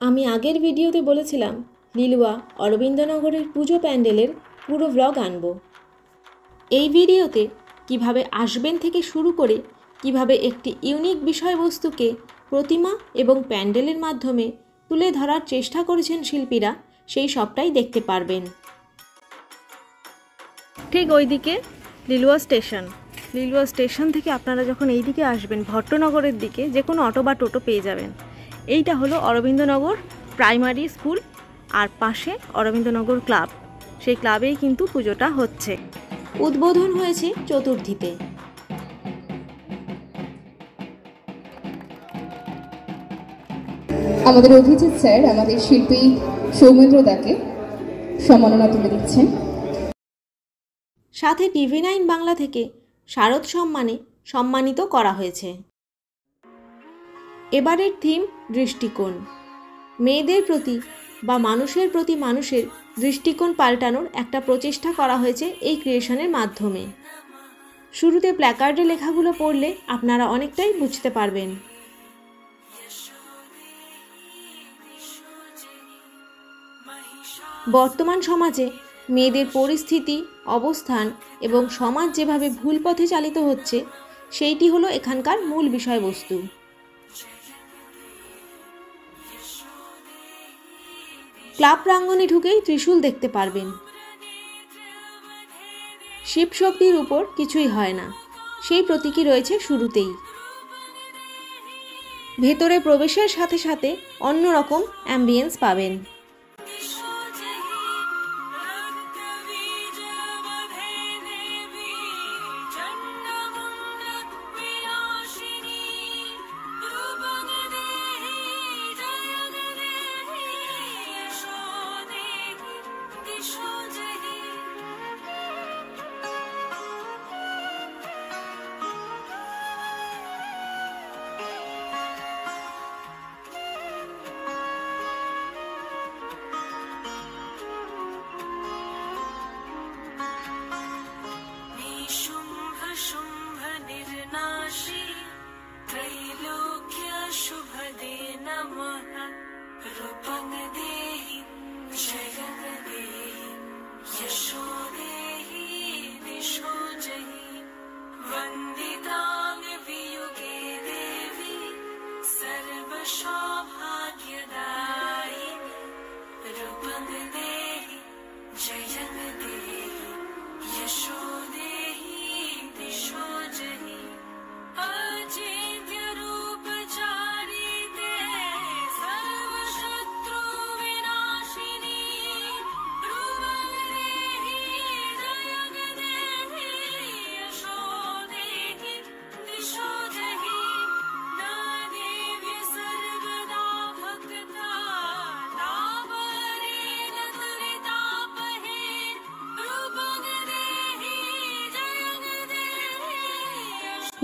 আমি আগের ভিডিওতে বলেছিলাম লিলুয়া অরবিন্দনগরের পুজো প্যান্ডেলের পুরো ব্লগ আনব। এই ভিডিওতে কিভাবে আসবেন থেকে শুরু করে কিভাবে একটি ইউনিক বিষয়বস্তুকে প্রতিমা এবং প্যান্ডেলের মাধ্যমে তুলে ধরার চেষ্টা করেছেন শিল্পীরা, সেই সবটাই দেখতে পারবেন। ঠিক ওইদিকে লিলুয়া স্টেশন থেকে আপনারা যখন এই দিকে আসবেন ভট্টনগরের দিকে, যে কোনো অটো বা টোটো পেয়ে যাবেন। এইটা হলো অরবিন্দনগর প্রাইমারি স্কুল, আর পাশে অরবিন্দনগর ক্লাব। সেই ক্লাবেই কিন্তু পুজোটা হচ্ছে। উদ্বোধন হয়েছে চতুর্থীতে। আমাদের অভিজিৎ স্যার আমাদের শিল্পী সৌমেন্দ্র দাকে সম্মাননা তুলে দিচ্ছেন। সাথে TV9 বাংলা থেকে শারদ সম্মানে সম্মানিত করা হয়েছে। এবারের থিম দৃষ্টিকোণ। মেয়েদের প্রতি বা মানুষের প্রতি মানুষের দৃষ্টিকোণ পাল্টানোর একটা প্রচেষ্টা করা হয়েছে এই ক্রিয়েশনের মাধ্যমে। শুরুতে প্ল্যাকার্ডে লেখাগুলো পড়লে আপনারা অনেকটাই বুঝতে পারবেন। বর্তমান সমাজে মেয়েদের পরিস্থিতি, অবস্থান এবং সমাজ যেভাবে ভুল পথে চালিত হচ্ছে, সেইটি হলো এখানকার মূল বিষয়বস্তু। ক্লাব প্রাঙ্গণে ঢুকেই ত্রিশূল দেখতে পারবেন। শিব শক্তির উপর কিছুই হয় না, সেই প্রতীকী রয়েছে শুরুতেই। ভেতরে প্রবেশের সাথে সাথে অন্যরকম অ্যাম্বিয়েন্স পাবেন।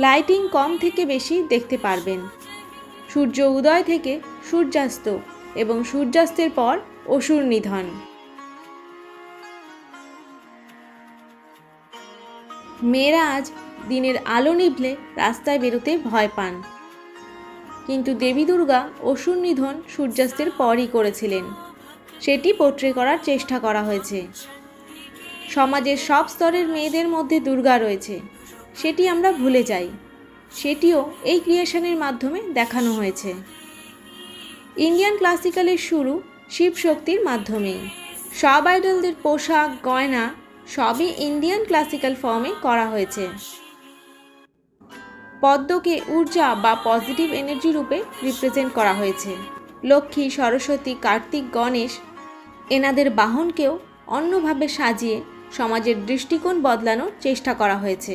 লাইটিং কম থেকে বেশি দেখতে পারবেন। সূর্য উদয় থেকে সূর্যাস্ত এবং সূর্যাস্তের পর অসুর নিধন। মেয়েরা আজ দিনের আলো নিভলে রাস্তায় বেরোতে ভয় পান, কিন্তু দেবী দুর্গা অসুর নিধন সূর্যাস্তের পরই করেছিলেন। সেটি পোট্রে করার চেষ্টা করা হয়েছে। সমাজের সব স্তরের মেয়েদের মধ্যে দুর্গা রয়েছে, সেটি আমরা ভুলে যাই। সেটিও এই ক্রিয়েশনের মাধ্যমে দেখানো হয়েছে। ইন্ডিয়ান ক্লাসিক্যালের শুরু শিব শক্তির মাধ্যমেই। সব আইডলদের পোশাক, গয়না সবই ইন্ডিয়ান ক্লাসিক্যাল ফর্মে করা হয়েছে। পদ্মকে ঊর্জা বা পজিটিভ এনার্জি রূপে রিপ্রেজেন্ট করা হয়েছে। লক্ষ্মী, সরস্বতী, কার্তিক, গণেশ এনাদের বাহনকেও অন্যভাবে সাজিয়ে সমাজের দৃষ্টিকোণ বদলানোর চেষ্টা করা হয়েছে।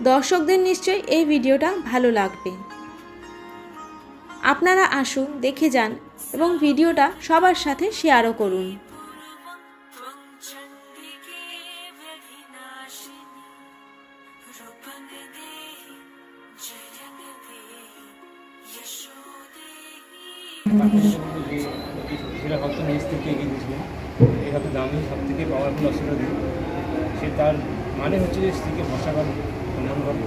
দর্শকদের নিশ্চয়ই এই ভিডিওটা ভালো লাগবে। আপনারা আসুন, দেখে যান এবং ভিডিওটা সবার সাথে শেয়ারও করুন। শিবের ভক্ত নিজ থেকে এগিয়ে দিয়েছিলেন এইভাবে দামি সব থেকে পাওয়ারফুল অস্ত্র দিয়ে সে তার মানে হচ্ছে যে স্ত্রীকে ভরসা করে সম্মান করে।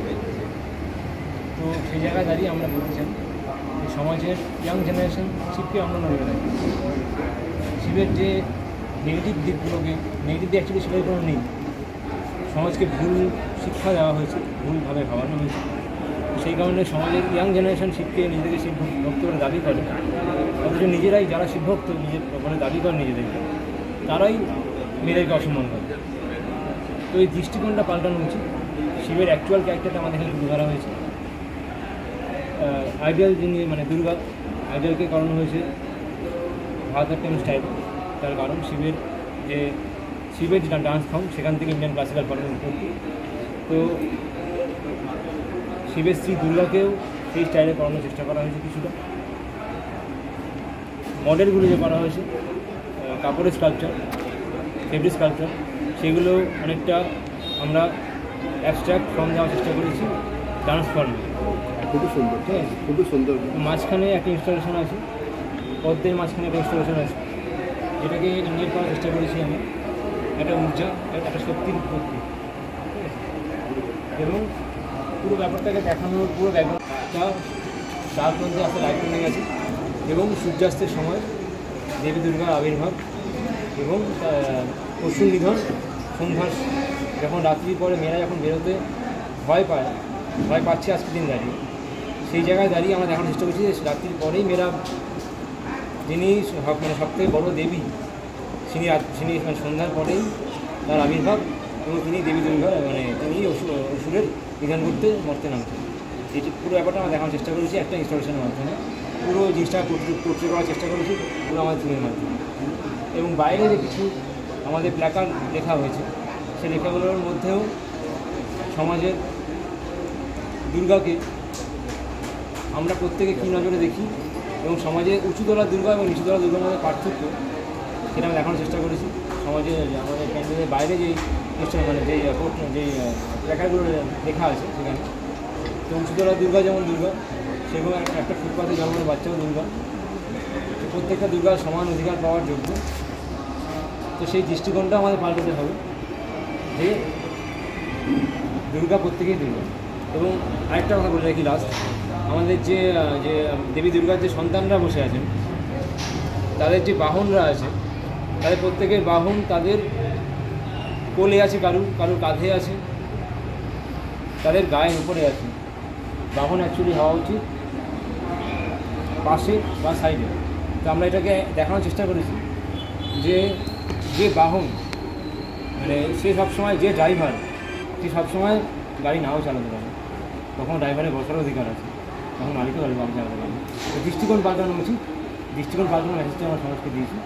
তো সেই জায়গায় দাঁড়িয়ে আমরা বলতে চাই যে সমাজের ইয়াং জেনারেশন শিবকে আমরা নজরে রাখি। শিবের যে নেগেটিভ দিকগুলোকে, নেগেটিভ দিক অ্যাকচুয়ালি শিবের কোনো নেই, সমাজকে ভুল শিক্ষা দেওয়া হয়েছে, ভুলভাবে ভাবানো হয়েছে। সেই কারণে সমাজের ইয়াং জেনারেশন শিবকে নিজেদেরকে শিব ভক্ত বলে দাবি করে, অথচ নিজেরাই যারা শিবভক্ত নিজের বলে দাবি করে নিজেদেরকে, তারাই মেয়েদেরকে অসম্মান করে। তো এই দৃষ্টিকোণটা পাল্টানো উচিত। শিবের অ্যাকচুয়াল ক্যারেক্টারটা আমাদের এখানে তুলে ধরা হয়েছে। আইডিয়াল যিনি মানে দুর্গা, আইডিয়ালকে করানো হয়েছে ভারতনাট্যম স্টাইল। তার কারণ শিবের যে ডান্স ফর্ম সেখান থেকে ইন্ডিয়ান ক্লাসিক্যাল ফর্মের উৎপত্তি। তো শিবের স্ত্রী দুর্গাকেও সেই স্টাইলে করানোর চেষ্টা করা হয়েছে। কিছুটা মডেলগুলো যে করা হয়েছে কাপড়ের স্কাল্পচার, ফেব্রিক স্কাল্পচার, সেগুলো অনেকটা আমরা অ্যাবস্ট্রাক্ট ফর্ম দেওয়ার চেষ্টা করেছি ডান্স ফর্মে। খুবই সুন্দর, ঠিক আছে, খুবই সুন্দর। মাঝখানে একটা ইনস্টলেশন আছে, পদ্মের মাঝখানে একটা ইনস্টলেশন আছে, যেটাকে ইন্ডিয়েট করার চেষ্টা করেছি আমি। একটা ঊর্জা, একটা শক্তির উৎপত্তি, এবং পুরো ব্যাপারটাকে দেখানোর পুরো ব্যাপারটা রাত মধ্যে আসতে লাইট কমে গেছে, এবং সূর্যাস্তের সময় দেবী দুর্গার আবির্ভাব এবং পশুর নিধন সন্ধ্যার যখন রাত্রির পরে মেয়েরা যখন বেরোতে ভয় পাচ্ছে আজকের দিন দাঁড়িয়ে, সেই জায়গায় দাঁড়িয়ে আমরা দেখানোর চেষ্টা করছি যে রাত্রির পরেই মেয়েরা যিনি মানে সবথেকে বড়ো দেবী তিনি মানে সন্ধ্যার পরেই তার আবির্ভাব, এবং তিনি দেবী দুর্গা মানে তিনি অসুরের নিধন করতে মরতে নামছেন। এটি পুরো ব্যাপারটা আমরা দেখানোর চেষ্টা করেছি একটা ইনস্টলেশনের মাধ্যমে। পুরো জিনিসটা পোর্ট্রে করার চেষ্টা করেছি পুরো আমাদের থিমের মাধ্যমে। এবং বাইরে যে কিছু আমাদের প্ল্যাকার্ড লেখা হয়েছে, সেই লেখাগুলোর মধ্যেও সমাজের দুর্গাকে আমরা প্রত্যেকে কী নজরে দেখি, এবং সমাজে উঁচুতলা দুর্গা এবং নিচুতলা দুর্গার মধ্যে পার্থক্য, সেটা আমরা দেখানোর চেষ্টা করেছি। সমাজে আমাদের প্যান্ডেলের বাইরে যেই মানে যেই প্ল্যাকার্ডগুলো লেখা আছে সেখানে, তো উঁচুতলা দুর্গা যেমন দুর্গা, সেগুলো একটা ফুটপাতে জন্মানো বাচ্চাও দুর্গা, তো প্রত্যেকটা দুর্গার সমান অধিকার পাওয়ার যোগ্য। তো সেই দৃষ্টিকোণটা আমাদের পাল্টাতে হবে যে দুর্গা প্রত্যেকেই দুর্গা। এবং আরেকটা কথা বলে রাখি লাস্ট, আমাদের যে দেবী দুর্গার যে সন্তানরা বসে আছেন, তাদের যে বাহনরা আছে, তাদের প্রত্যেকের বাহন তাদের কোলে আছে, কারুর কাঁধে আছে, তাদের গায়ের উপরে আছে। বাহন অ্যাকচুয়ালি হওয়া উচিত পাশে বা সাইডে। তো আমরা এটাকে দেখানোর চেষ্টা করেছি যে বাহন মানে সে সবসময় যে ড্রাইভার, সে সবসময় গাড়ি নাও চালাতে পারে, তখন ড্রাইভারের বসার অধিকার আছে, তখন মালিকও গাড়ি চালাতে পারে। তো দৃষ্টিকোণ পাল্টানো উচিত, দৃষ্টিকোণ পাল্টানোর মেসেজটা আমরা সমাজকে দিয়েছি।